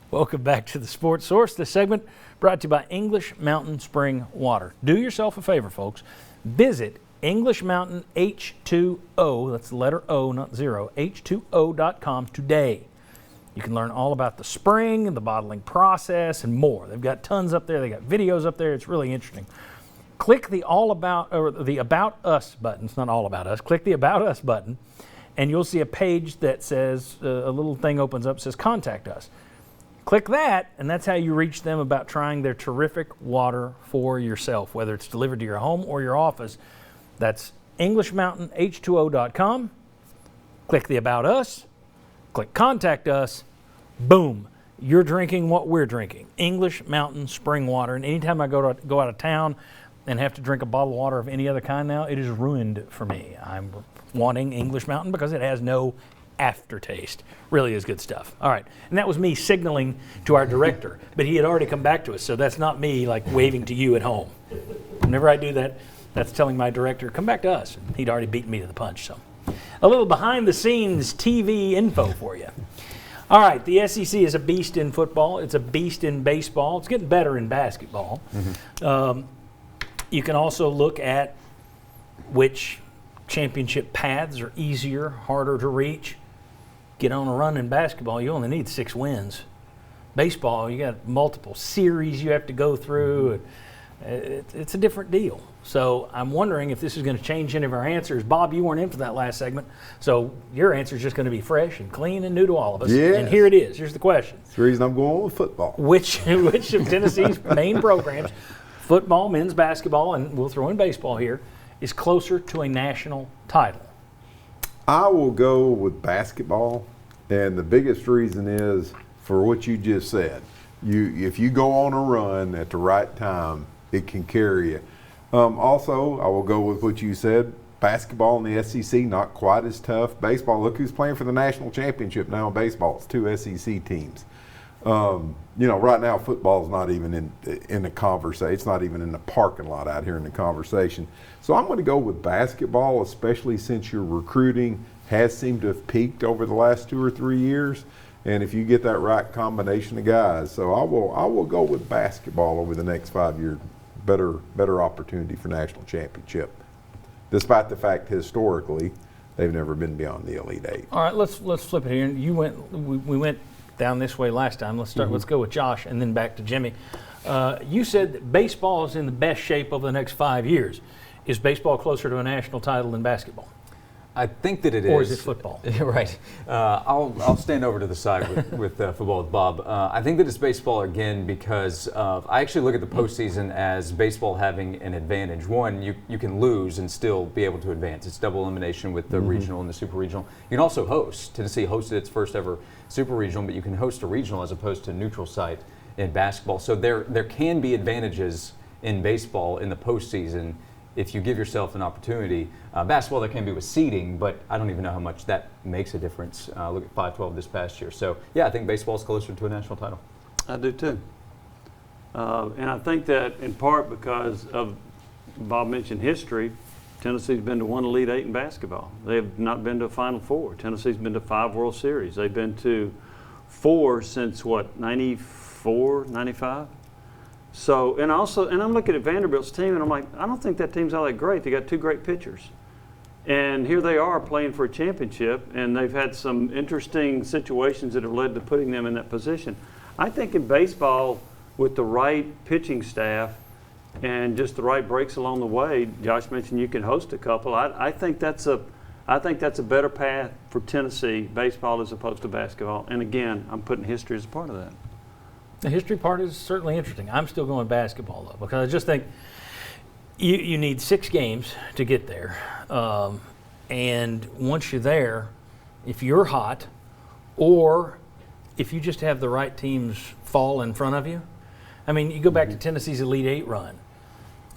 Welcome back to the Sports Source. This segment brought to you by English Mountain Spring Water. Do yourself a favor, folks. Visit English Mountain H2O, that's the letter O, not zero, H2O.com today. You can learn all about the spring and the bottling process and more. They've got tons up there. They got videos up there. It's really interesting. Click the the About Us button. It's not all about us. Click the About Us button, and you'll see a page that says, a little thing opens up, says Contact Us. Click that, and that's how you reach them about trying their terrific water for yourself, whether it's delivered to your home or your office. That's EnglishMountainH2O.com. Click the About Us. Click Contact Us. Boom. You're drinking what we're drinking, English Mountain Spring Water. And anytime I go out of town and have to drink a bottle of water of any other kind now, it is ruined for me. I'm wanting English Mountain because it has no aftertaste. Really is good stuff. All right, and that was me signaling to our director, but he had already come back to us, so that's not me like waving to you at home. Whenever I do that, that's telling my director, come back to us. And he'd already beaten me to the punch. So a little behind the scenes TV info for you. All right, the SEC is a beast in football. It's a beast in baseball. It's getting better in basketball. You can also look at which championship paths are easier, harder to reach. Get on a run in basketball, you only need 6 wins. Baseball, you got multiple series you have to go through. It's a different deal. So I'm wondering if this is going to change any of our answers. Bob, you weren't in for that last segment, so your answer is just going to be fresh and clean and new to all of us. Yes. And here it is. Here's the question. That's the reason I'm going with football. Which of Tennessee's main programs, football, men's basketball, and we'll throw in baseball here, is closer to a national title? I will go with basketball, and the biggest reason is for what you just said. If you go on a run at the right time, it can carry you. Also, I will go with what you said. Basketball in the SEC, not quite as tough. Baseball, look who's playing for the national championship now in baseball. It's 2 SEC teams. Right now football's not even in the conversation. It's not even in the parking lot out here in the conversation. So I'm going to go with basketball, especially since your recruiting has seemed to have peaked over the last 2 or 3 years. And if you get that right combination of guys, so I will go with basketball over the next 5 years. Better opportunity for national championship, despite the fact historically they've never been beyond the Elite Eight. All right, let's flip it here. We went down this way last time. Let's start. Let's go with Josh and then back to Jimmy. You said that baseball is in the best shape over the next 5 years. Is baseball closer to a national title than basketball? I think that it is. Or is it football? Right. I'll stand over to the side with football with Bob. I think that it's baseball again because I actually look at the postseason as baseball having an advantage. One, you can lose and still be able to advance. It's double elimination with the regional and the super regional. You can also host. Tennessee hosted its first ever super regional, but you can host a regional as opposed to neutral site in basketball. So there can be advantages in baseball in the postseason if you give yourself an opportunity. Basketball, there can be with seeding, but I don't even know how much that makes a difference. Look at 5-12 this past year. So, yeah, I think baseball is closer to a national title. I do too. And I think that in part because of, Bob mentioned history, Tennessee's been to 1 Elite Eight in basketball. They have not been to a Final Four. Tennessee's been to 5 World Series. They've been to 4 since, 94, 95? So, and I'm looking at Vanderbilt's team, and I'm like, I don't think that team's all that great. They got 2 great pitchers. And here they are playing for a championship, and they've had some interesting situations that have led to putting them in that position. I think in baseball, with the right pitching staff and just the right breaks along the way, Josh mentioned you can host a couple. I think that's a better path for Tennessee baseball as opposed to basketball. And again, I'm putting history as a part of that. The history part is certainly interesting. I'm still going basketball, though, because I just think you need 6 games to get there. And once you're there, if you're hot or if you just have the right teams fall in front of you, I mean, you go back to Tennessee's Elite Eight run.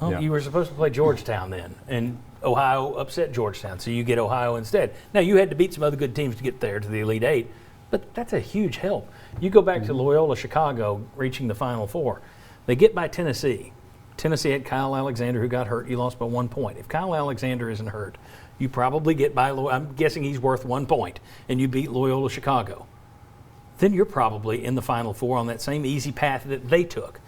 Well, you were supposed to play Georgetown then, and Ohio upset Georgetown, so you get Ohio instead. Now, you had to beat some other good teams to get there to the Elite Eight, but that's a huge help. You go back to Loyola Chicago reaching the Final Four. They get by Tennessee. Tennessee had Kyle Alexander who got hurt. You lost by 1 point. If Kyle Alexander isn't hurt, you probably get by, I'm guessing he's worth 1 point, and you beat Loyola Chicago. then you're probably in the Final Four on that same easy path that they took.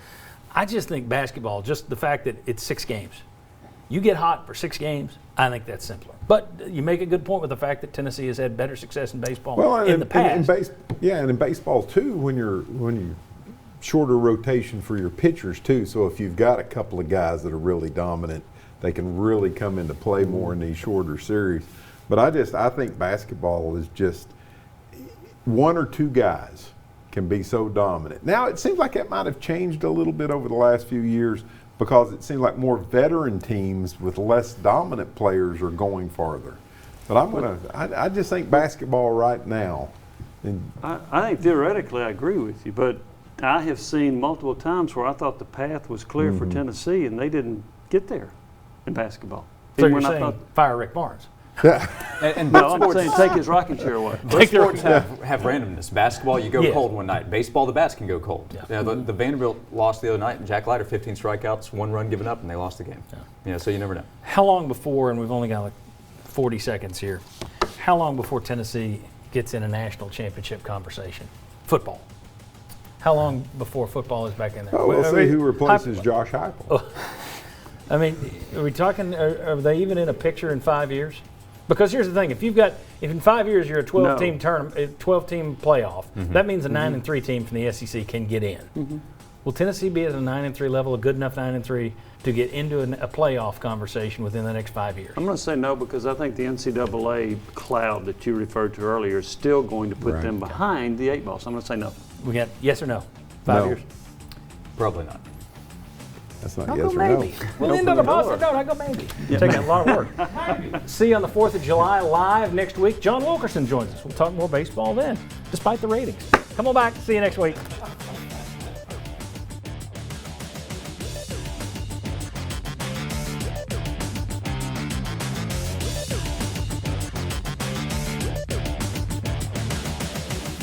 I just think basketball, just the fact that it's 6 games. You get hot for 6 games, I think that's simpler. But you make a good point with the fact that Tennessee has had better success in baseball in the past. And in baseball too, when you shorter rotation for your pitchers too. So if you've got a couple of guys that are really dominant, they can really come into play more in these shorter series. But I think basketball is just 1 or 2 guys can be so dominant. Now it seems like it might have changed a little bit over the last few years because it seems like more veteran teams with less dominant players are going farther. But I just think basketball right now. I think theoretically I agree with you, but I have seen multiple times where I thought the path was clear for Tennessee and they didn't get there in basketball. So Even you're when I saying fire Rick Barnes. And No, both I'm sports, saying take his rocking chair away. both sports have randomness. Basketball, you go Yeah. cold one night. Baseball, the bats can go cold. Yeah. The Vanderbilt lost the other night, and Jack Leiter, 15 strikeouts, 1 run given up, and they lost the game. So you never know. How long before, and we've only got like 40 seconds here, how long before Tennessee gets in a national championship conversation? Football. How long before football is back in there? Oh, we'll I see mean, who replaces Josh Heupel. I mean, are we talking, are they even in a picture in 5 years? Because here's the thing, if in 5 years you're a 12-team tournament, 12-team playoff, that means a 9-3 team from the SEC can get in. Will Tennessee be at a 9-3 level, a good enough 9-3 to get into a playoff conversation within the next 5 years? I'm going to say no because I think the NCAA cloud that you referred to earlier is still going to put them behind the 8 ball. So I'm going to say no. We got yes or no? 5 No. years? Probably not. That's not I'll yes go or maybe. no. We'll end on a positive note. I go maybe. Taking a lot of work. See you on the 4th of July live next week. John Wilkerson joins us. We'll talk more baseball then, despite the ratings. Come on back. See you next week.